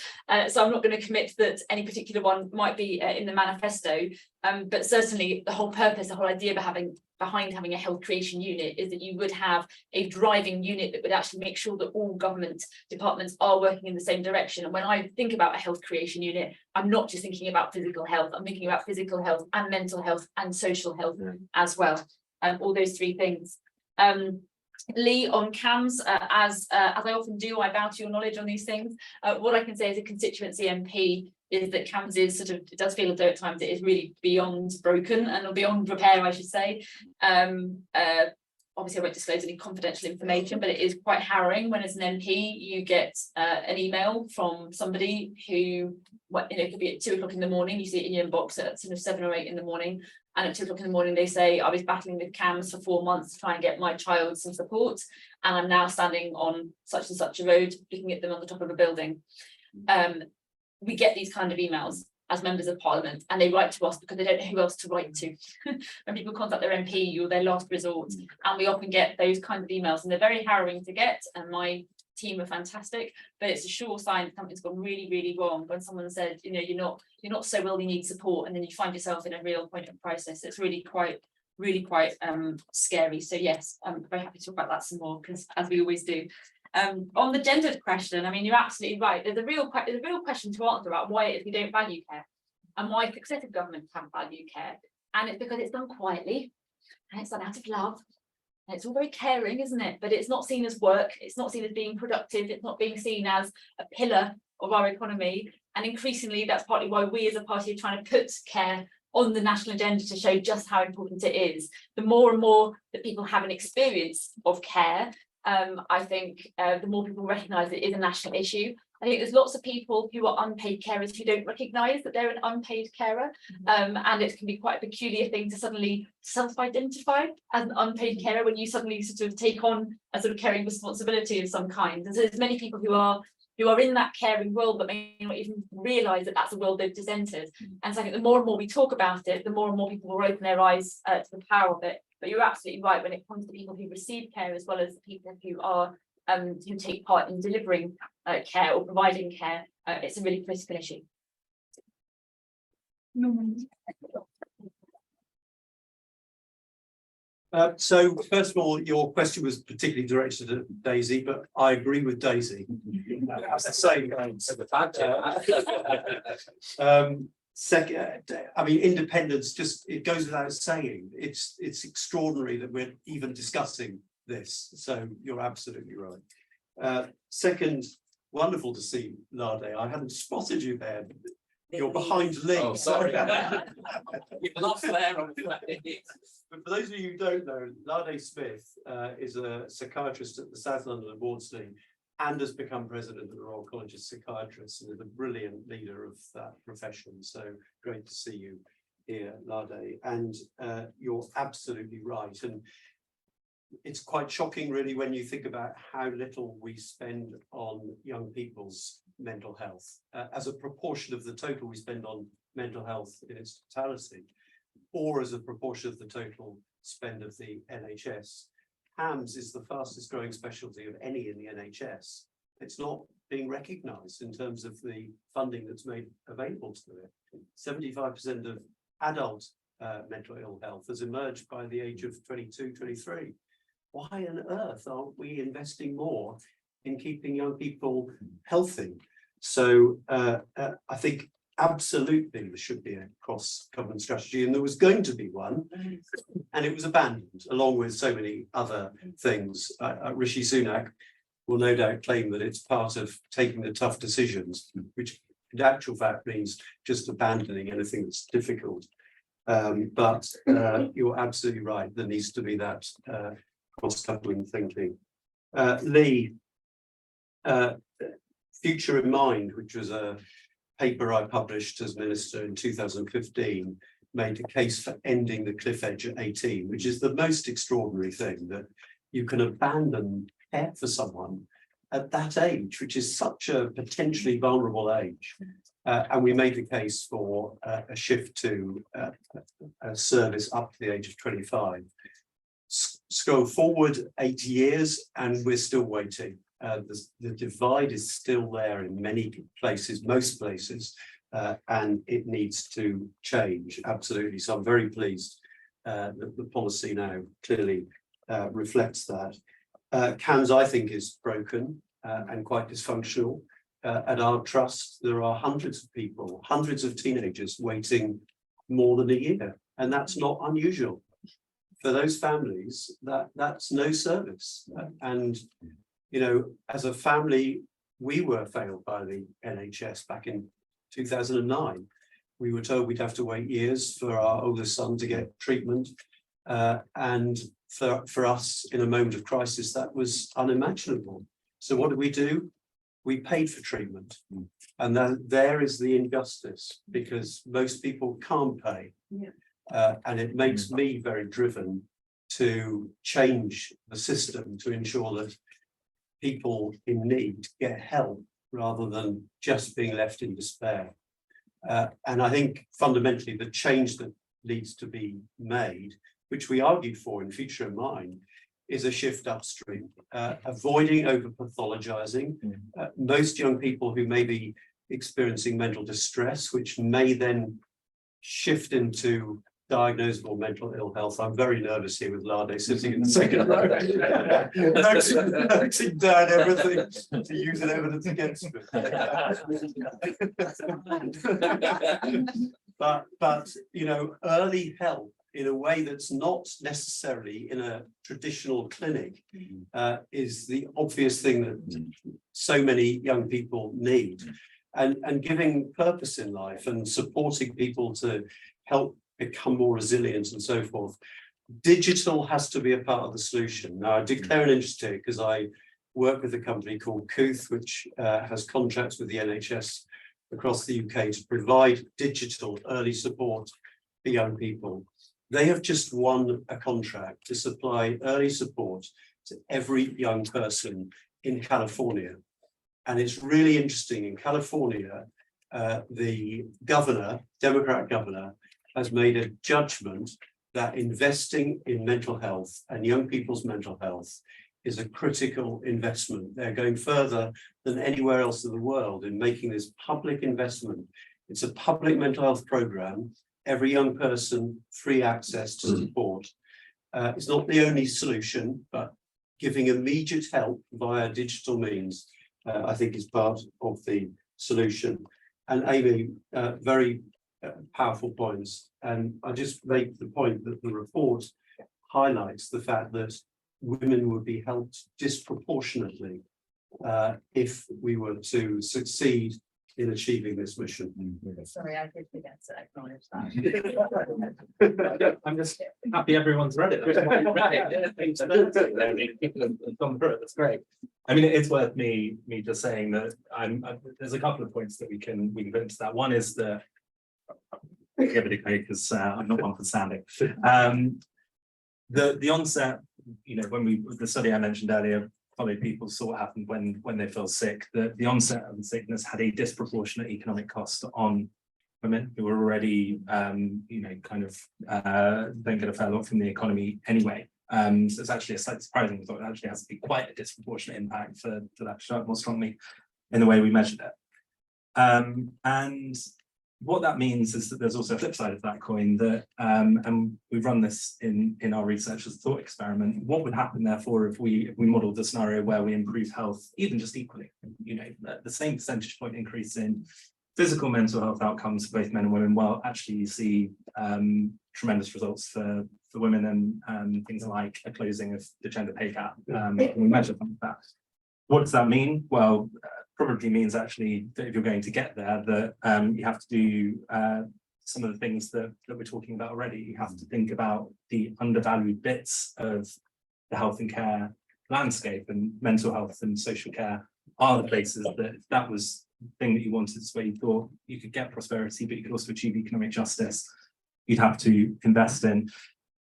So I'm not going to commit that any particular one might be in the manifesto. But certainly the whole purpose, the whole idea behind having a health creation unit is that you would have a driving unit that would actually make sure that all government departments are working in the same direction. And when I think about a health creation unit, I'm not just thinking about physical health, I'm thinking about physical health and mental health and social health as well. All those three things. Lee, on CAMS, as I often do, I bow to your knowledge on these things. What I can say as a constituency MP is that CAMS is sort of, it does feel as though at times it is really beyond broken and beyond repair, I should say. Obviously I won't disclose any confidential information, but it is quite harrowing when as an MP you get an email from somebody who, it could be at 2 o'clock in the morning, you see it in your inbox at sort of 7 or 8 in the morning, and at 2 o'clock in the morning they say, I was battling with CAMS for 4 months to try and get my child some support, and I'm now standing on such and such a road looking at them on the top of a building. We get these kind of emails as members of parliament, and they write to us because they don't know who else to write to. When people contact their MP, you're their last resort, and we often get those kind of emails, and they're very harrowing to get. And my team are fantastic, but it's a sure sign that something's gone really, really wrong when someone said, you know, you're not so well, you need support, and then you find yourself in a real point of crisis. It's really quite scary. So yes, I'm very happy to talk about that some more, because as we always do. On the gendered question, I mean, you're absolutely right. There's a real question to answer about why it is we don't value care, and why successive governments haven't valued care. And it's because it's done quietly, and it's done out of love. And it's all very caring, isn't it? But it's not seen as work. It's not seen as being productive. It's not being seen as a pillar of our economy. And increasingly, that's partly why we as a party are trying to put care on the national agenda to show just how important it is. The more and more that people have an experience of care, I think the more people recognise it is a national issue. I think there's lots of people who are unpaid carers who don't recognise that they're an unpaid carer, and it can be quite a peculiar thing to suddenly self-identify as an unpaid carer when you suddenly sort of take on a sort of caring responsibility of some kind. And so there's many people who are in that caring role but may not even realise that that's a world they've just entered. And so I think the more and more we talk about it, the more and more people will open their eyes to the power of it. But you're absolutely right when it comes to people who receive care, as well as the people who are who take part in delivering care or providing care. It's a really critical issue. So first of all, your question was particularly directed at Daisy, but I agree with Daisy. That's the same. Second, I mean, independence, just, it goes without saying, it's extraordinary that we're even discussing this. So you're absolutely right. Second, wonderful to see Lade. I hadn't spotted you there. You're behind Lee. Oh, sorry. You've lost there. But for those of you who don't know, Lade Smith is a psychiatrist at the South London Maudsley and has become president of the Royal College of Psychiatrists and is a brilliant leader of that profession. So great to see you here, Lade. And you're absolutely right. And it's quite shocking, really, when you think about how little we spend on young people's mental health as a proportion of the total we spend on mental health in its totality, or as a proportion of the total spend of the NHS. HAMS is the fastest growing specialty of any in the NHS. It's not being recognised in terms of the funding that's made available to it. 75% of adult mental ill health has emerged by the age of 22, 23. Why on earth aren't we investing more in keeping young people healthy? So I think absolutely there should be a cross-government strategy, and there was going to be one, and it was abandoned along with so many other things. Rishi Sunak will no doubt claim that it's part of taking the tough decisions, which in actual fact means just abandoning anything that's difficult. But you're absolutely right, there needs to be that cross-coupling thinking. Lee, Future in Mind, which was a paper I published as minister in 2015, made a case for ending the cliff edge at 18, which is the most extraordinary thing, that you can abandon care for someone at that age, which is such a potentially vulnerable age. And we made the case for a shift to a service up to the age of 25. Scroll forward 8 years and we're still waiting. The divide is still there in many places, most places, and it needs to change, absolutely. So I'm very pleased that the policy now clearly reflects that. CAMS, I think, is broken and quite dysfunctional. At our trust, there are hundreds of people, hundreds of teenagers waiting more than a year, and that's not unusual. For those families, that's no service. And you know, as a family, we were failed by the NHS back in 2009. We were told we'd have to wait years for our oldest son to get treatment. And for us, in a moment of crisis, that was unimaginable. So what do? We paid for treatment. And there is the injustice, because most people can't pay. And it makes me very driven to change the system to ensure that people in need get help rather than just being left in despair. And I think fundamentally the change that needs to be made, which we argued for in Future in Mind, is a shift upstream, avoiding over pathologizing. Most young people who may be experiencing mental distress, which may then shift into diagnosable mental ill health. I'm very nervous here with Lade sitting in the second row. Noting down everything to use an evidence against me. But you know, early help in a way that's not necessarily in a traditional clinic is the obvious thing that so many young people need. And giving purpose in life and supporting people to help become more resilient and so forth. Digital has to be a part of the solution. Now, I declare an interest here because I work with a company called Kooth, which has contracts with the NHS across the UK to provide digital early support for young people. They have just won a contract to supply early support to every young person in California. And it's really interesting. In California, the governor, Democrat governor, has made a judgment that investing in mental health and young people's mental health is a critical investment. They're going further than anywhere else in the world in making this public investment. It's a public mental health program. Every young person, free access to support. It's not the only solution, but giving immediate help via digital means, I think, is part of the solution. And Amy, very powerful points. And I just make the point that the report highlights the fact that women would be helped disproportionately if we were to succeed in achieving this mission. Sorry, I did forget to acknowledge that. I'm just happy everyone's read it. That's great. I mean, it's worth me just saying that there's a couple of points that we can put into that. One is that because I'm not one for standing. The onset, you know, when the study I mentioned earlier followed people saw what happened when they fell sick. The onset of the sickness had a disproportionate economic cost on women who were already, you know, kind of don't get a fair lot from the economy anyway. So it's actually a slightly surprising result. It actually has to be quite a disproportionate impact for that to show up more strongly in the way we measured it. And what that means is that there's also a flip side of that coin that, and we've run this in our research as a thought experiment. What would happen, therefore, if we modelled a scenario where we improve health, even just equally, you know, the same percentage point increase in physical mental health outcomes for both men and women, while actually you see tremendous results for women and things like a closing of the gender pay gap. We measure that. What does that mean? Well, probably means actually that if you're going to get there, that you have to do some of the things that we're talking about already. You have to think about the undervalued bits of the health and care landscape, and mental health and social care are the places that if that was the thing that you wanted, it's where you thought you could get prosperity, but you could also achieve economic justice, you'd have to invest in.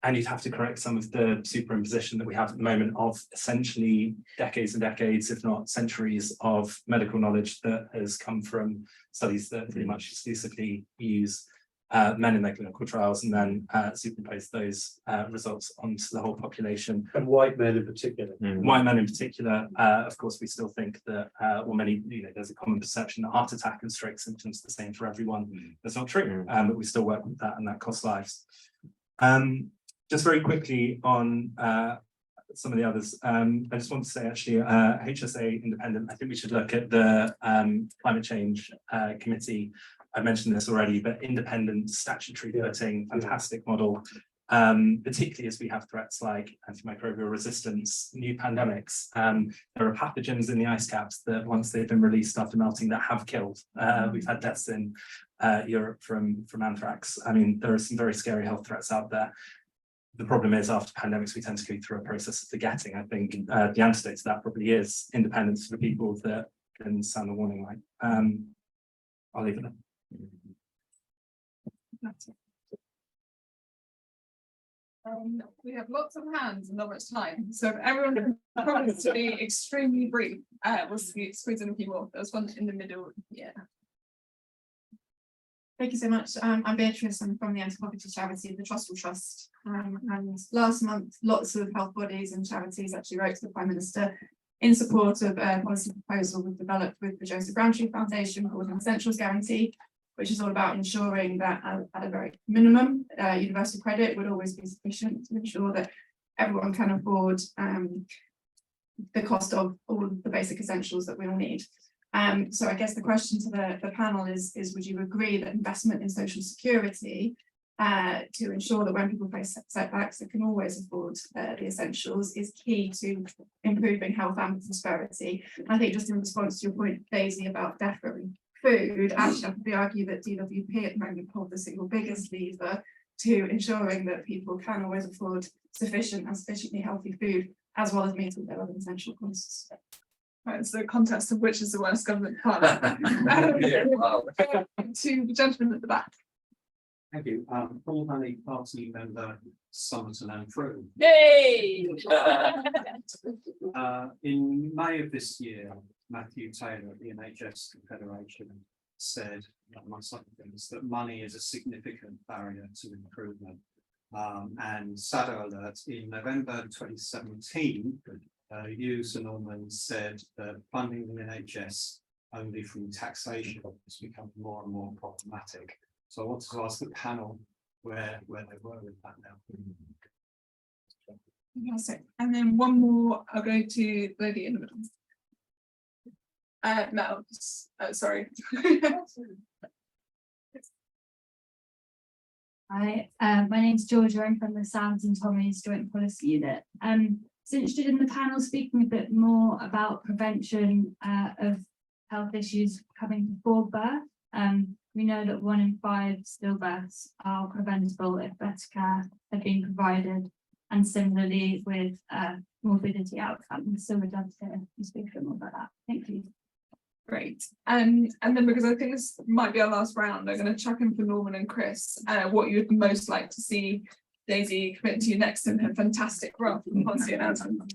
And you'd have to correct some of the superimposition that we have at the moment of essentially decades and decades, if not centuries, of medical knowledge that has come from studies that pretty much exclusively use men in their clinical trials and then superimpose those results onto the whole population. And white men in particular. White men in particular, of course, we still think that, or many, you know, there's a common perception that heart attack and stroke symptoms are the same for everyone. That's not true, but we still work with that, and that costs lives. Just very quickly on some of the others, I just want to say actually, HSA independent, I think we should look at the climate change committee. I mentioned this already, but independent statutory voting, fantastic model, particularly as we have threats like antimicrobial resistance, new pandemics. There are pathogens in the ice caps that once they've been released after melting that have killed. We've had deaths in Europe from anthrax. I mean, there are some very scary health threats out there. The problem is after pandemics, we tend to go through a process of forgetting. I think the antidote to that probably is independence for the people that can sound the warning light. I'll leave it there. We have lots of hands and not much time, so if everyone can promise to be extremely brief, we'll squeeze in a few more. There's one in the middle, yeah. Thank you so much. I'm Beatrice. I'm from the anti-poverty charity, the Trustful Trust. And last month, lots of health bodies and charities actually wrote to the Prime Minister in support of a policy proposal we've developed with the Joseph Rowntree Foundation called an Essentials Guarantee, which is all about ensuring that at a very minimum, universal credit would always be sufficient to ensure that everyone can afford the cost of all of the basic essentials that we all need. So I guess the question to the panel is would you agree that investment in social security to ensure that when people face setbacks, they can always afford the essentials is key to improving health and prosperity? I think just in response to your point, Daisy, about deferring food, actually I could argue that DWP at the moment hold the single biggest lever to ensuring that people can always afford sufficient and sufficiently healthy food, as well as meeting their other essential costs. Right, it's the contest of which is the worst government part. To the gentleman at the back. Thank you. Paul Honey, party member, Somerton and Crewe. Yay! In May of this year, Matthew Taylor at the NHS Confederation said, amongst other things, that money is a significant barrier to improvement. And sad alert, in November 2017, you, Sir Norman, said that funding the NHS only from taxation has become more and more problematic. So I wanted to ask the panel where they were with that now. Fantastic. And then one more, I'll go to the lady in the middle. Mel, sorry. Hi, my name's Georgia. I'm from the Sands and Tommy's Joint Policy Unit. So interested in the panel speaking a bit more about prevention of health issues coming before birth. We know that 1 in 5 stillbirths are preventable if better care had been provided, and similarly with morbidity outcomes. So we'd love to speak a bit more about that. Thank you. Great. And then because I think this might be our last round, I'm going to chuck in for Norman and Chris what you would most like to see Daisy commit to next in her fantastic role in policy announcement.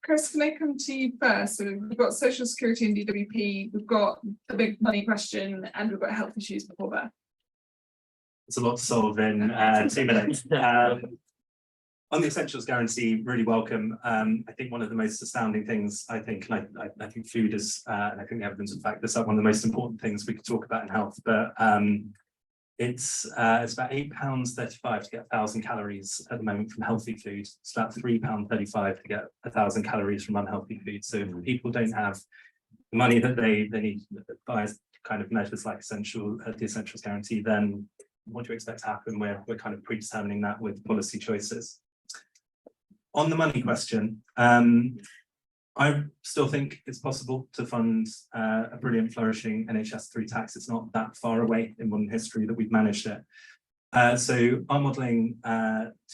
Chris, can I come to you first? So we've got social security and DWP, we've got the big money question, and we've got health issues before that. It's a lot to solve in 2 minutes. On the essentials guarantee, really welcome. I think one of the most astounding things, I think food is, and I think the evidence of fact this up, one of the most important things we could talk about in health, but it's about £8.35 to get 1,000 calories at the moment from healthy food. It's about £3.35 to get 1,000 calories from unhealthy food. So if people don't have the money that they need to buy kind of measures like the essentials guarantee, then what do you expect to happen? We're kind of predetermining that with policy choices. On the money question, I still think it's possible to fund a brilliant flourishing NHS through tax. It's not that far away in modern history that we've managed it. So our modelling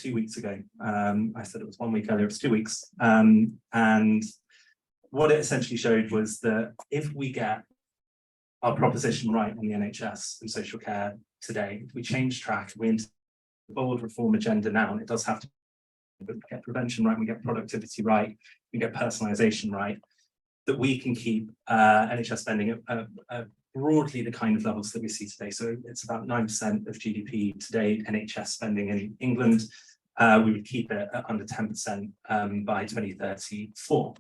2 weeks ago, I said it was 1 week earlier, it's 2 weeks. And what it essentially showed was that if we get our proposition right on the NHS and social care today, if we change track, we into the bold reform agenda now, and it does have to, but we get prevention right, we get productivity right, we get personalisation right, that we can keep NHS spending at broadly the kind of levels that we see today. So it's about 9% of GDP today, NHS spending in England. We would keep it at under 10% by 2034.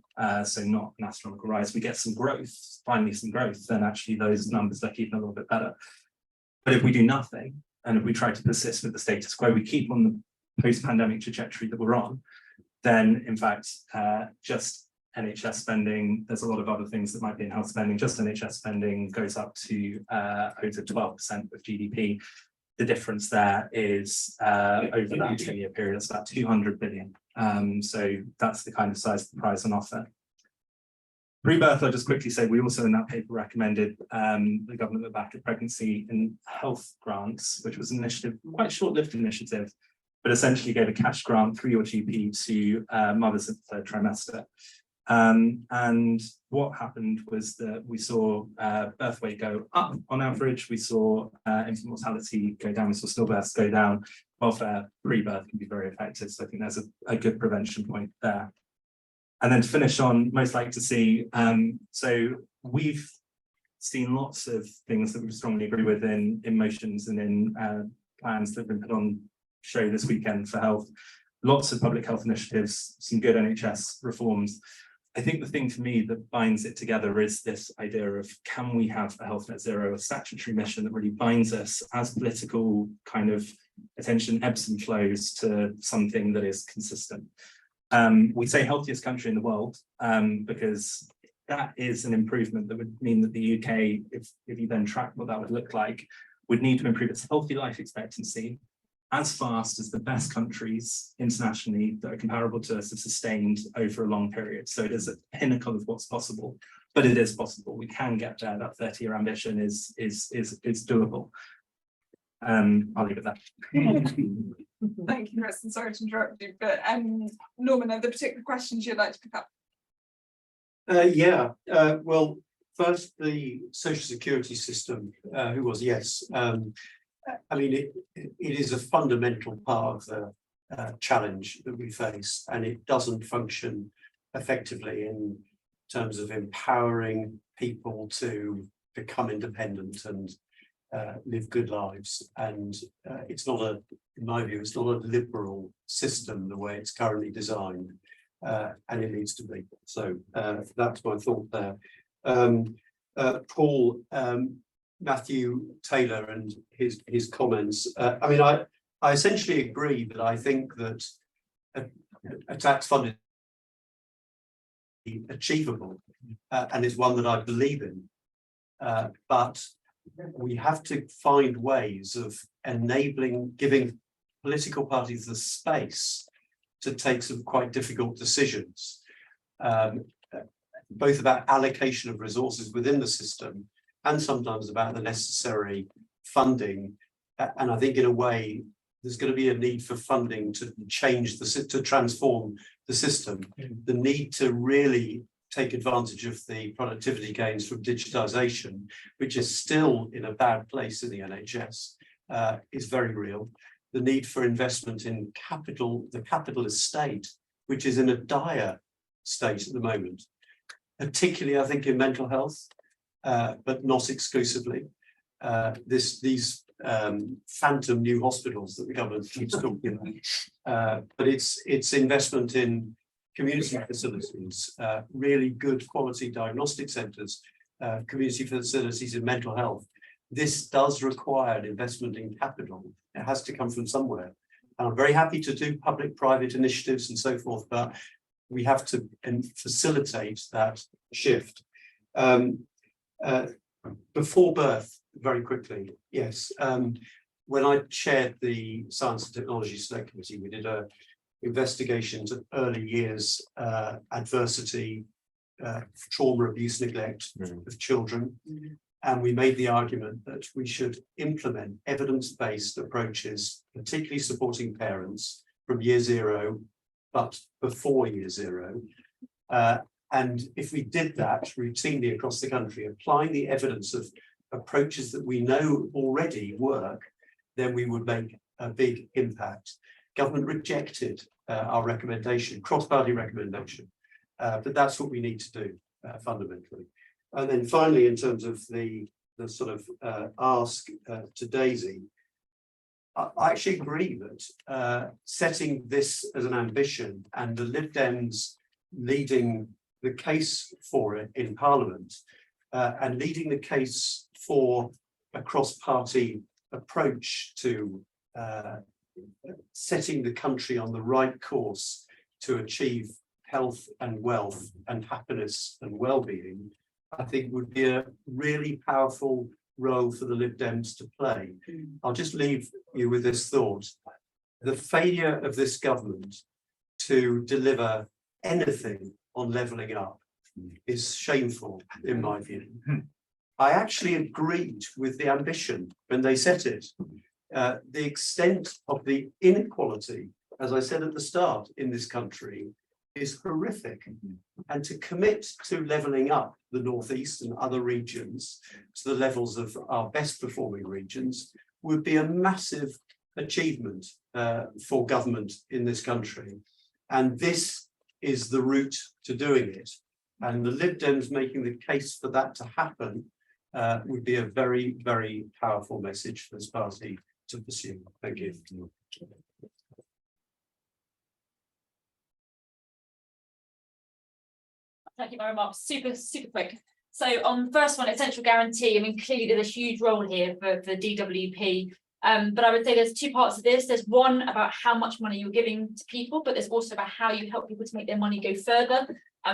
So not an astronomical rise. We get some growth, finally some growth, then actually those numbers look even a little bit better. But if we do nothing, and if we try to persist with the status quo, we keep on the post-pandemic trajectory that we're on, then in fact, just NHS spending, there's a lot of other things that might be in health spending, just NHS spending goes up to over 12% of GDP. The difference there is over that 10-year period, it's about 200 billion. So that's the kind of size of the prize on offer. Pre-birth, I'll just quickly say, we also in that paper recommended the government look back at pregnancy and health grants, which was an initiative, quite a short-lived initiative, but essentially gave a cash grant through your GP to mothers at the 3rd trimester. And what happened was that we saw birth weight go up on average, we saw infant mortality go down, we saw stillbirths go down. Welfare pre-birth can be very effective, so I think there's a good prevention point there. And then to finish on, most like to see, so we've seen lots of things that we strongly agree with in motions and in plans that have been put on show this weekend for health. Lots of public health initiatives, some good NHS reforms. I think the thing for me that binds it together is this idea of, can we have a health net zero, a statutory mission that really binds us as political kind of attention ebbs and flows to something that is consistent. We say healthiest country in the world because that is an improvement that would mean that the UK, if you then track what that would look like, would need to improve its healthy life expectancy as fast as the best countries internationally that are comparable to us have sustained over a long period. So it is a pinnacle of what's possible, but it is possible. We can get there. That 30-year ambition is doable. I'll leave it there. Thank you, Chris, and sorry to interrupt you, but Norman, are there particular questions you'd like to pick up? Well, first, the social security system, yes. I mean, it is a fundamental part of the challenge that we face, and it doesn't function effectively in terms of empowering people to become independent and live good lives. And it's not in my view, it's not a liberal system the way it's currently designed, and it needs to be. So that's my thought there. Paul, Matthew Taylor and his comments. I mean, I essentially agree that I think that a tax fund is achievable and is one that I believe in. But we have to find ways of giving political parties the space to take some quite difficult decisions, both about allocation of resources within the system and sometimes about the necessary funding. And I think in a way, there's going to be a need for funding to transform the system. The need to really take advantage of the productivity gains from digitization, which is still in a bad place in the NHS, is very real. The need for investment in the capital estate, which is in a dire state at the moment, particularly I think in mental health, but not exclusively. These phantom new hospitals that the government keeps talking about, but it's investment in community facilities, really good quality diagnostic centres, community facilities in mental health. This does require an investment in capital. It has to come from somewhere. And I'm very happy to do public-private initiatives and so forth, but we have to facilitate that shift. Before birth, very quickly, yes. When I chaired the Science and Technology Select Committee, we did an investigation into early years adversity, trauma, abuse, neglect of children. And we made the argument that we should implement evidence-based approaches, particularly supporting parents from year zero, but before year zero. And if we did that routinely across the country, applying the evidence of approaches that we know already work, then we would make a big impact. Government rejected our recommendation, cross-party recommendation, but that's what we need to do fundamentally. And then finally, in terms of the sort of ask to Daisy, I actually agree that setting this as an ambition and the Lib Dems leading the case for it in Parliament and leading the case for a cross-party approach to setting the country on the right course to achieve health and wealth and happiness and well-being, I think would be a really powerful role for the Lib Dems to play. I'll just leave you with this thought. The failure of this government to deliver anything on levelling up is shameful, in my view. I actually agreed with the ambition when they set it. The extent of the inequality, as I said at the start, in this country is horrific. And to commit to levelling up the Northeast and other regions to the levels of our best performing regions would be a massive achievement for government in this country. And this is the route to doing it. And the Lib Dems making the case for that to happen would be a very, very powerful message for this party to pursue. Thank you. Thank you very much. Super quick. So on the first one, essential guarantee, I mean, clearly there's a huge role here for DWP. But I would say there's two parts of this. There's one about how much money you're giving to people, but there's also about how you help people to make their money go further.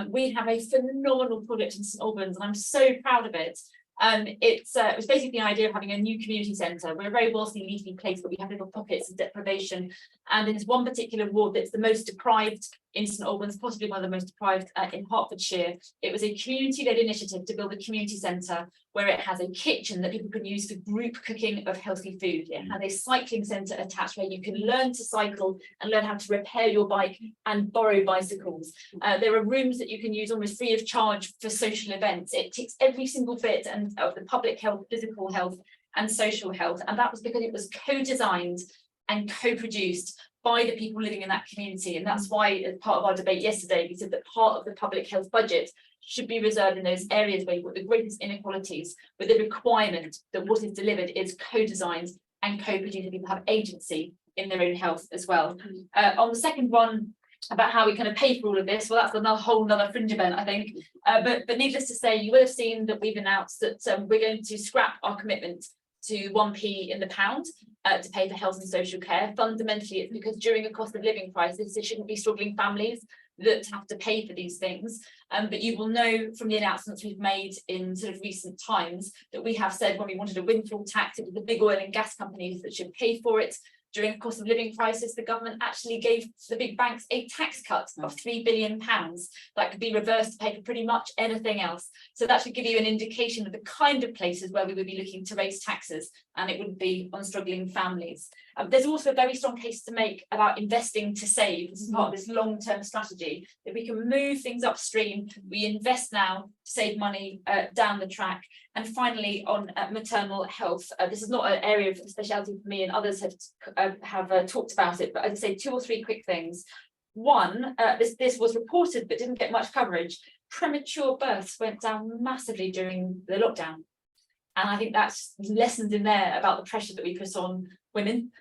We have a phenomenal project in St Albans, and I'm so proud of it. It was basically the idea of having a new community centre. We're a very wealthy, leafy place, but we have little pockets of deprivation. And in this one particular ward that's the most deprived in St Albans, possibly one of the most deprived in Hertfordshire, it was a community-led initiative to build a community centre where it has a kitchen that people can use for group cooking of healthy food. It has a cycling centre attached where you can learn to cycle and learn how to repair your bike and borrow bicycles. There are rooms that you can use almost free of charge for social events. It ticks every single bit and of the public health, physical health and social health. And that was because it was co-designed and co-produced by the people living in that community. And that's why, as part of our debate yesterday, we said that part of the public health budget should be reserved in those areas where you've got the greatest inequalities, with the requirement that what is delivered is co-designed and co-produced, and people have agency in their own health as well. On the second one, about how we kind of pay for all of this, well, that's another whole nother fringe event, I think. But needless to say, you will have seen that we've announced that we're going to scrap our commitment to 1p in the pound to pay for health and social care. Fundamentally, it's because during a cost of living crisis, there shouldn't be struggling families that have to pay for these things. But you will know from the announcements we've made in sort of recent times that we have said when we wanted a windfall tax, it was the big oil and gas companies that should pay for it. During a cost of living crisis, the government actually gave the big banks a tax cut of £3 billion that could be reversed to pay for pretty much anything else. So that should give you an indication of the kind of places where we would be looking to raise taxes, and it wouldn't be on struggling families. There's also a very strong case to make about investing to save. This is part of this long-term strategy. If we can move things upstream, we invest now to save money down the track. And finally, on maternal health, this is not an area of speciality for me, and others have talked about it, but I'd say two or three quick things. One, this was reported but didn't get much coverage. Premature births went down massively during the lockdown. And I think that's lessons in there about the pressure that we put on women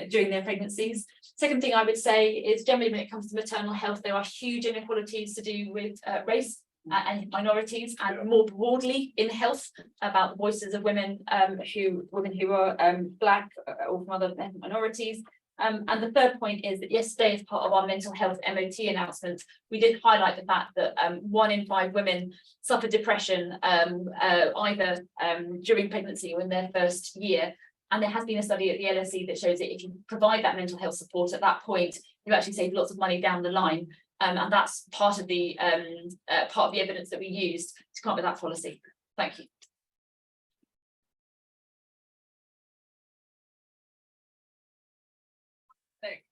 during their pregnancies. Second thing I would say is generally when it comes to maternal health, there are huge inequalities to do with race and minorities, and more broadly in health, about the voices of women who are Black or from other minorities. And the third point is that yesterday, as part of our mental health MOT announcement, we did highlight the fact that 1 in 5 women suffer depression either during pregnancy or in their first year. And there has been a study at the LSE that shows that if you provide that mental health support at that point, you actually save lots of money down the line. And that's part of the evidence that we used to come up with that policy. Thank you.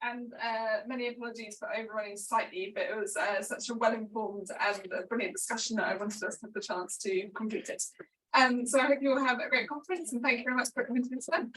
And many apologies for overrunning slightly, but it was such a well-informed and brilliant discussion that I wanted us to have the chance to complete it. So I hope you all have a great conference, and thank you very much for coming to this event.